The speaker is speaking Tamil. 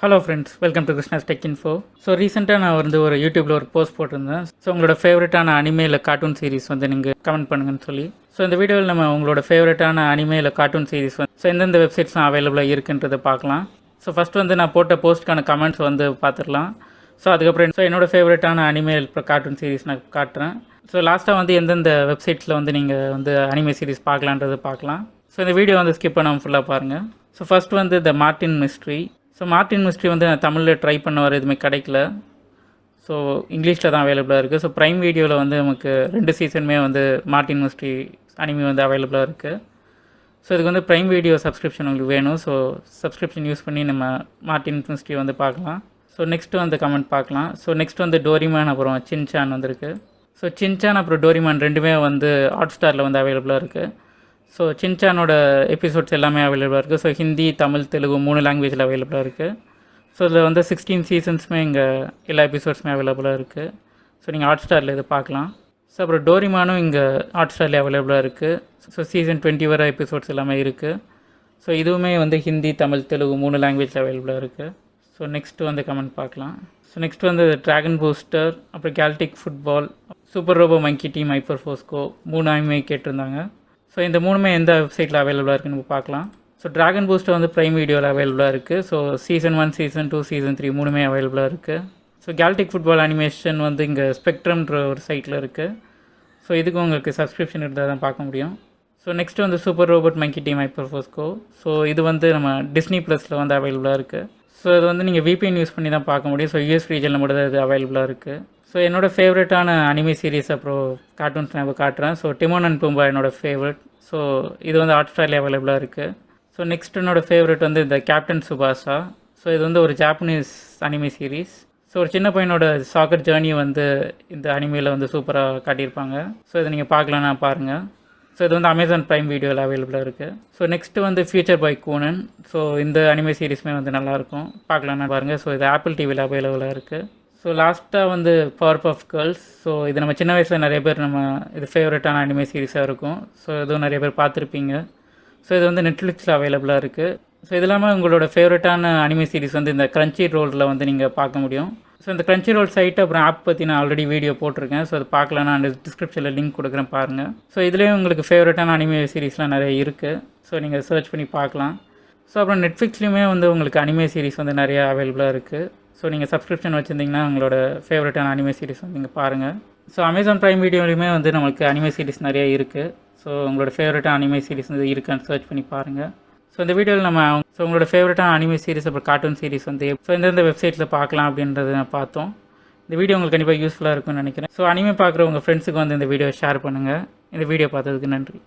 Hello friends, welcome to Krishna's tech info. So ரீசெண்டாக நான் வந்து ஒரு யூடியூப்பில் ஒரு போஸ்ட் போட்டிருந்தேன். ஸோ உங்களோட ஃபேவரட்டான அனிமே இல்லை கார்ட்டூன் சீரிஸ் வந்து நீங்கள் கமெண்ட் பண்ணுங்கன்னு சொல்லி. ஸோ இந்த வீடியோவில் நம்ம உங்களோட ஃபேவரட்டான அனிமே இல்லை கார்ட்டூன் சீரிஸ் வந்து ஸோ எந்தெந்த வெப்சைட்ஸ்லாம் அவைலபிளாக இருக்குன்றதை பார்க்கலாம். ஸோ ஃபஸ்ட் வந்து நான் போட்ட போஸ்ட்டுக்கான கமெண்ட்ஸ் வந்து பார்த்துடலாம். ஸோ அதுக்கப்புறம் என்னோட ஃபேவரட்டான அனிமே இப்போ கார்ட்டூன் சீரிஸ் நான் காட்டுறேன். ஸோ லாஸ்ட்டாக வந்து எந்தெந்த வெப்சைட்ஸில் வந்து நீங்கள் வந்து அனிமே சீரிஸ் பார்க்கலான்றது பார்க்கலாம். ஸோ இந்த வீடியோ வந்து ஸ்கிப் பண்ணாமல் ஃபுல்லாக பாருங்கள். ஸோ ஃபஸ்ட் வந்து the Martin mystery. So Martin mystery வந்து நான் தமிழில் ட்ரை பண்ண வர எதுவுமே கிடைக்கல. ஸோ இங்கிலீஷில் தான் அவைலபிளாக இருக்குது. ஸோ ப்ரைம் வீடியோவில் வந்து நமக்கு 2 சீசனுமே வந்து மார்ட்டின் மிஸ்ட்ரி அனிமே வந்து அவைலபிளாக இருக்குது. ஸோ இதுக்கு வந்து ப்ரைம் வீடியோ சப்ஸ்கிரிப்ஷன் உங்களுக்கு வேணும். ஸோ சப்ஸ்கிரிப்ஷன் யூஸ் பண்ணி நம்ம மார்ட்டின் மிஸ்ட்ரி வந்து பார்க்கலாம். ஸோ நெக்ஸ்ட்டு வந்து கமெண்ட் பார்க்கலாம். ஸோ நெக்ஸ்ட் வந்து டோரிமான் அப்புறம் சின்சான் வந்திருக்கு. ஸோ சின்சான் அப்புறம் டோரிமான் ரெண்டுமே வந்து ஹாட் ஸ்டாரில் வந்து அவைலபிளாக இருக்குது. ஸோ சின்சானோட எபிசோட்ஸ் எல்லாமே அவைலபிளாக இருக்குது. ஸோ ஹிந்தி, தமிழ், தெலுங்கு 3 லாங்குவேஜில் அவைலபிளாக இருக்குது. ஸோ இதில் வந்து 16 சீசன்ஸுமே இங்கே எல்லா எபிசோட்ஸுமே அவைலபிளாக இருக்குது. ஸோ நீங்கள் ஹாட் ஸ்டாரில் இது பார்க்கலாம். ஸோ அப்புறம் டோரிமானும் இங்கே ஹாட் ஸ்டாரில் அவைலபிளாக இருக்குது. ஸோ சீசன் 20 வர எபிசோட்ஸ் எல்லாமே இருக்குது. ஸோ இதுவுமே வந்து ஹிந்தி, தமிழ், தெலுங்கு 3 லாங்குவேஜில் அவைலபிளாக இருக்குது. ஸோ நெக்ஸ்ட்டு வந்து கமெண்ட் பார்க்கலாம். ஸோ நெக்ஸ்ட் வந்து ட்ராகன் பூஸ்டர், அப்புறம் Galactic football, super robot monkey team, hyper force go 3 anime கேட்டிருந்தாங்க. ஸோ இந்த 3மே எந்த வெப்சைட்டில் அவைலபிளாக இருக்குன்னு நம்ம பார்க்கலாம். ஸோ ட்ராகன் பூஸ்டர் வந்து ப்ரைம் வீடியோவில் அவைலபிளாக இருக்குது. ஸோ சீசன் 1, சீசன் 2, சீசன் 3 3மே அவைலபிளாக இருக்குது. ஸோ கேல்டிக் ஃபுட்பால் அனிமேஷன் வந்து இங்கே ஸ்பெக்ட்ரம்ன்ற ஒரு சைட்டில் இருக்குது. ஸோ இதுக்கு உங்களுக்கு சப்ஸ்கிரிப்ஷன் இருந்தால் தான் பார்க்க முடியும். ஸோ நெக்ஸ்ட்டு வந்து super robot monkey team, hyper force go. So இது வந்து நம்ம டிஸ்னி ப்ளஸில் வந்து அவைலபிளாக இருக்குது. ஸோ இது வந்து நீங்கள் VPN யூஸ் பண்ணி தான் பார்க்க முடியும். ஸோ US ரீஜனில் மட்டும் தான் இது அவைலபிளாக இருக்குது. ஸோ என்னோடய ஃபேவரட்டான அனிமே சீரிஸ் அப்புறம் கார்ட்டூன்ஸ் நான் இப்போ காட்டுறேன். ஸோ டிமோன் அண்ட் பூம்பா என்னோடய ஃபேவரட். ஸோ இது வந்து ஹாட் ஸ்டாரில் அவைலபிளாக இருக்குது. ஸோ நெக்ஸ்ட் என்னோடய ஃபேவரட் வந்து இந்த கேப்டன் சுபாஷா. ஸோ இது வந்து ஒரு ஜாப்பனீஸ் அனிமே சீரிஸ். ஸோ ஒரு சின்ன பையனோட சாக்கர் ஜேர்னி வந்து இந்த அனிமேயில் வந்து சூப்பராக காட்டியிருப்பாங்க. ஸோ இதை நீங்கள் பார்க்கலான்னா பாருங்கள். ஸோ இது வந்து அமேசான் ப்ரைம் வீடியோவில் அவைலபிளாக இருக்குது. ஸோ நெக்ஸ்ட்டு வந்து ஃபியூச்சர் பாய் கூனன். ஸோ இந்த அனிமே சீரிஸுமே வந்து நல்லாயிருக்கும், பார்க்கலான்னா பாருங்கள். ஸோ இது ஆப்பிள் டிவியில் அவைலபிளாக இருக்குது. ஸோ லாஸ்ட்டாக வந்து பவர் பஃப் கேர்ள்ஸ். ஸோ இது நம்ம சின்ன வயசில் நிறைய பேர் நம்ம இது ஃபேவரட்டான அனிமே சீரிஸாக இருக்கும். ஸோ இதுவும் நிறைய பேர் பார்த்துருப்பீங்க. ஸோ இது வந்து நெட்ஃப்ளிக்ஸில் அவைலபிளாக இருக்குது. ஸோ இது இல்லாமல் உங்களோட ஃபேவரட்டான அனிமே சீரிஸ் வந்து இந்த கிரன்ச்சி ரோலில் வந்து நீங்கள் பார்க்க முடியும். ஸோ இந்த கிரன்ச்சி ரோல் சைட்டு அப்புறம் ஆப் பற்றி நான் ஆல்ரெடி வீடியோ போட்டிருக்கேன். ஸோ அது பார்க்கலாம், நான் டிஸ்கிரிப்ஷனில் லிங்க் கொடுக்குறேன் பாருங்கள். ஸோ இதுலேயும் உங்களுக்கு ஃபேவரட்டான அனிமே சீரிஸ்லாம் நிறைய இருக்குது. ஸோ நீங்கள் சர்ச் பண்ணி பார்க்கலாம். ஸோ அப்புறம் நெட்ஃப்ளிக்ஸ்லேயுமே வந்து உங்களுக்கு அனிமே சீரிஸ் வந்து நிறையா அவைலபிளாக இருக்குது. ஸோ நீங்கள் சப்ஸ்கிரிப்ஷன் வச்சுருந்தீங்கன்னா உங்களோட ஃபேவரட்டான அனிமே சீரிஸ் வந்து நீங்கள் பாருங்கள். ஸோ அமேசான் ப்ரைம் வீடியோலையுமே வந்து நம்மளுக்கு அனிமே சீரிஸ் நிறைய இருக்குது. ஸோ உங்களோட ஃபேவரட்டான அனிமே சீரிஸ் வந்து இருக்கான்னு சர்ச் பண்ணி பாருங்கள். ஸோ இந்த வீடியோவில் நம்ம உங்களோட ஃபேவரட்டான அனிமே சீரிஸ் அப்புறம் கார்ட்டூன் சீரிஸ் வந்து எந்தெந்த வெப்சைட்டில் பார்க்கலாம் அப்படின்றத நான் பார்த்தோம். இந்த வீடியோ உங்களுக்கு கண்டிப்பாக யூஸ்ஃபுல்லாக இருக்கும்னு நினைக்கிறேன். ஸோ அனிமே பார்க்குற உங்கள் ஃப்ரெண்ட்ஸுக்கு வந்து இந்த வீடியோ ஷேர் பண்ணுங்கள். இந்த வீடியோ பார்த்ததுக்கு நன்றி.